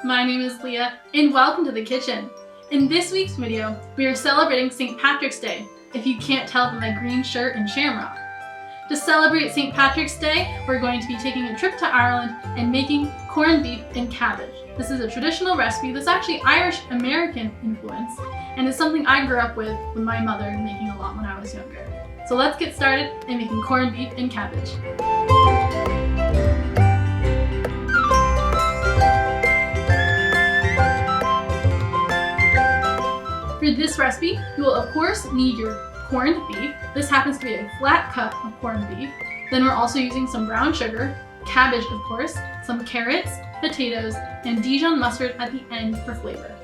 My name is Lia, and welcome to the kitchen. In this week's video, we are celebrating St. Patrick's Day, if you can't tell from my green shirt and shamrock. To celebrate St. Patrick's Day, we're going to be taking a trip to Ireland and making corned beef and cabbage. This is a traditional recipe that's actually Irish-American influence, and it's something I grew up with my mother making a lot when I was younger. So let's get started in making corned beef and cabbage. For this recipe, you will of course need your corned beef. This happens to be a flat cut of corned beef. Then we're also using some brown sugar, cabbage of course, some carrots, potatoes, and Dijon mustard at the end for flavor.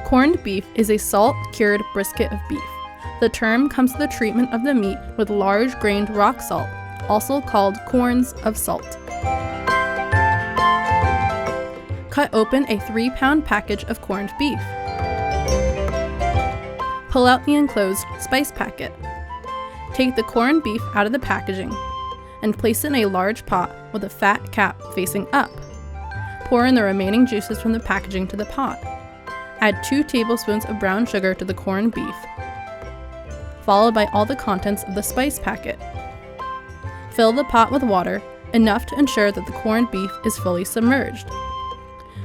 Corned beef is a salt-cured brisket of beef. The term comes to the treatment of the meat with large-grained rock salt, also called corns of salt. Cut open a 3-pound package of corned beef. Pull out the enclosed spice packet. Take the corned beef out of the packaging and place it in a large pot with a fat cap facing up. Pour in the remaining juices from the packaging to the pot. Add 2 tablespoons of brown sugar to the corned beef, followed by all the contents of the spice packet. Fill the pot with water, enough to ensure that the corned beef is fully submerged.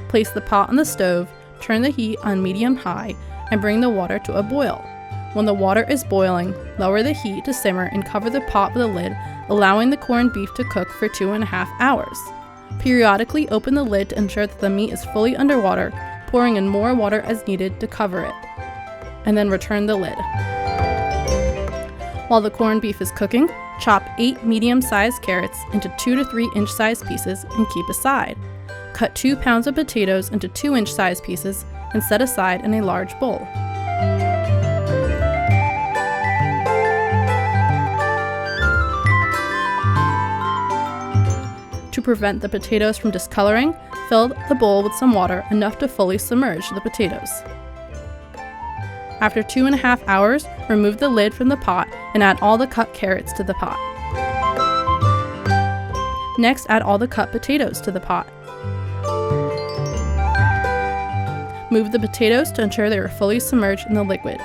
Place the pot on the stove, turn the heat on medium-high, and bring the water to a boil. When the water is boiling, lower the heat to simmer and cover the pot with a lid, allowing the corned beef to cook for 2.5 hours. Periodically open the lid to ensure that the meat is fully underwater, pouring in more water as needed to cover it, and then return the lid. While the corned beef is cooking, chop 8 medium-sized carrots into 2 to 3 inch-sized pieces and keep aside. Cut 2 pounds of potatoes into 2-inch-sized pieces and set aside in a large bowl. To prevent the potatoes from discoloring, fill the bowl with some water enough to fully submerge the potatoes. After 2.5 hours, remove the lid from the pot and add all the cut carrots to the pot. Next, add all the cut potatoes to the pot. Move the potatoes to ensure they are fully submerged in the liquid.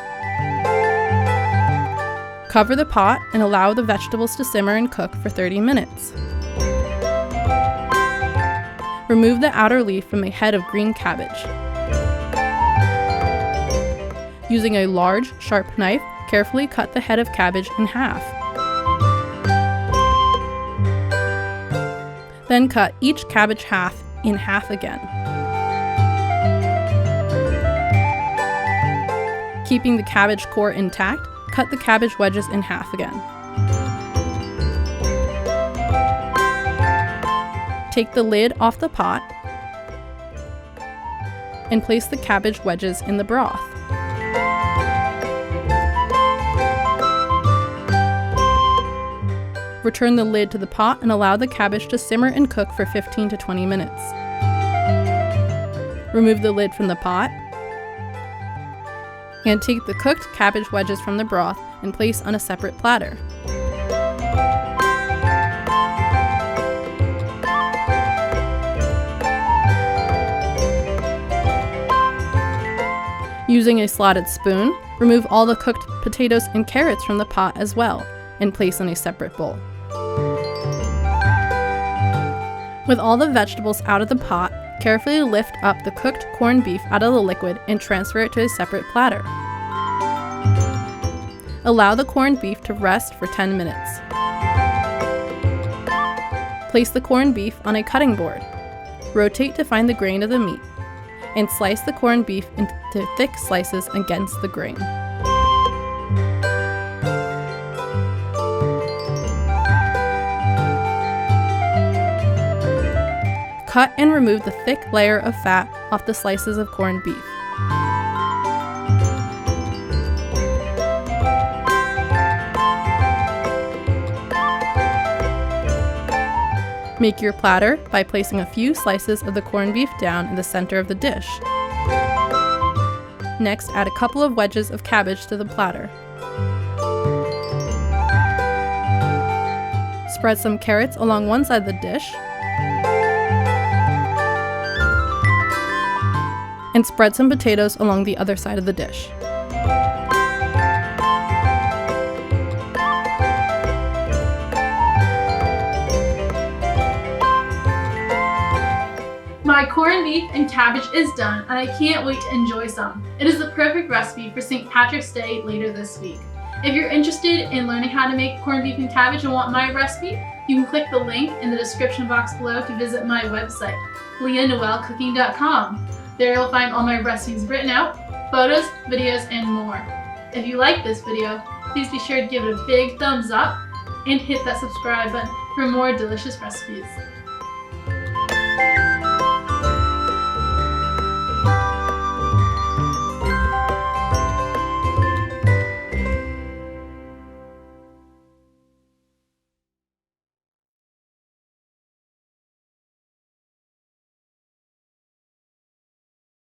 Cover the pot and allow the vegetables to simmer and cook for 30 minutes. Remove the outer leaf from a head of green cabbage. Using a large, sharp knife, carefully cut the head of cabbage in half. Then cut each cabbage half in half again. Keeping the cabbage core intact, cut the cabbage wedges in half again. Take the lid off the pot and place the cabbage wedges in the broth. Return the lid to the pot and allow the cabbage to simmer and cook for 15 to 20 minutes. Remove the lid from the pot and take the cooked cabbage wedges from the broth and place on a separate platter. Using a slotted spoon, remove all the cooked potatoes and carrots from the pot as well and place in a separate bowl. With all the vegetables out of the pot, carefully lift up the cooked corned beef out of the liquid and transfer it to a separate platter. Allow the corned beef to rest for 10 minutes. Place the corned beef on a cutting board. Rotate to find the grain of the meat, and slice the corned beef into thick slices against the grain. Cut and remove the thick layer of fat off the slices of corned beef. Make your platter by placing a few slices of the corned beef down in the center of the dish. Next, add a couple of wedges of cabbage to the platter. Spread some carrots along one side of the dish. and spread some potatoes along the other side of the dish. My corned beef and cabbage is done, and I can't wait to enjoy some. It is the perfect recipe for St. Patrick's Day later this week. If you're interested in learning how to make corned beef and cabbage and want my recipe, you can click the link in the description box below to visit my website, lianoellecooking.com. There you'll find all my recipes written out, photos, videos, and more. If you like this video, please be sure to give it a big thumbs up and hit that subscribe button for more delicious recipes.